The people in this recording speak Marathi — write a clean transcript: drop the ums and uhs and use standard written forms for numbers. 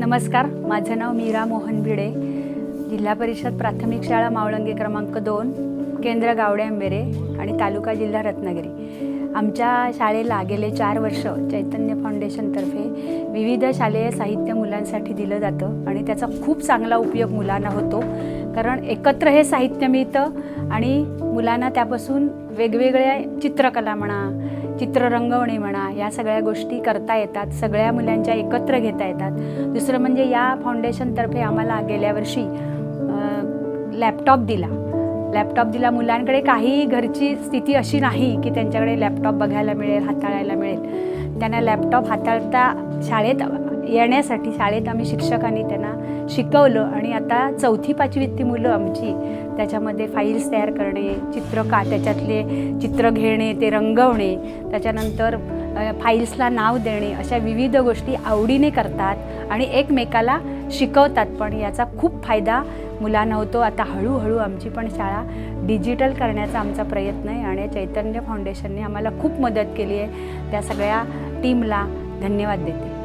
नमस्कार, माझं नाव मीरा मोहन भिडे, जिल्हा परिषद प्राथमिक शाळा मावळंगे क्रमांक 2, केंद्र गावडे आंबेरे आणि तालुका जिल्हा रत्नागिरी। आमच्या शाळेला गेले 4 वर्ष चैतन्य फाउंडेशनतर्फे विविध शालेय साहित्य मुलांसाठी दिलं जातं आणि त्याचा खूप चांगला उपयोग मुलांना होतो, कारण एकत्र हे साहित्य मिळतं आणि मुलांना त्यापासून वेगवेगळ्या चित्रकला म्हणा, चित्र रंगवणे म्हणा, या सगळ्या गोष्टी करता येतात, सगळ्या मुलांच्या एकत्र घेता येतात। दुसरं म्हणजे या फाउंडेशनतर्फे आम्हाला गेल्या वर्षी लॅपटॉप दिला। मुलांकडे काही घरची स्थिती अशी नाही की त्यांच्याकडे लॅपटॉप बघायला मिळेल, हाताळायला मिळेल। त्यांना लॅपटॉप हाताळता शाळेत येण्यासाठी शाळेत आम्ही शिक्षकांनी त्यांना शिकवलं आणि आता 4थी-5वी ती मुलं आमची त्याच्यामध्ये फाईल्स तयार करणे, त्याच्यातले चित्र घेणे, ते रंगवणे, त्याच्यानंतर फाईल्सला नाव देणे, अशा विविध गोष्टी आवडीने करतात आणि एकमेकाला शिकवतात। पण याचा खूप फायदा मुलांना होतो। आता हळूहळू आमची पण शाळा डिजिटल करण्याचा आमचा प्रयत्न आहे आणि चैतन्य फाउंडेशनने आम्हाला खूप मदत केली आहे। त्या सगळ्या टीमला धन्यवाद देते।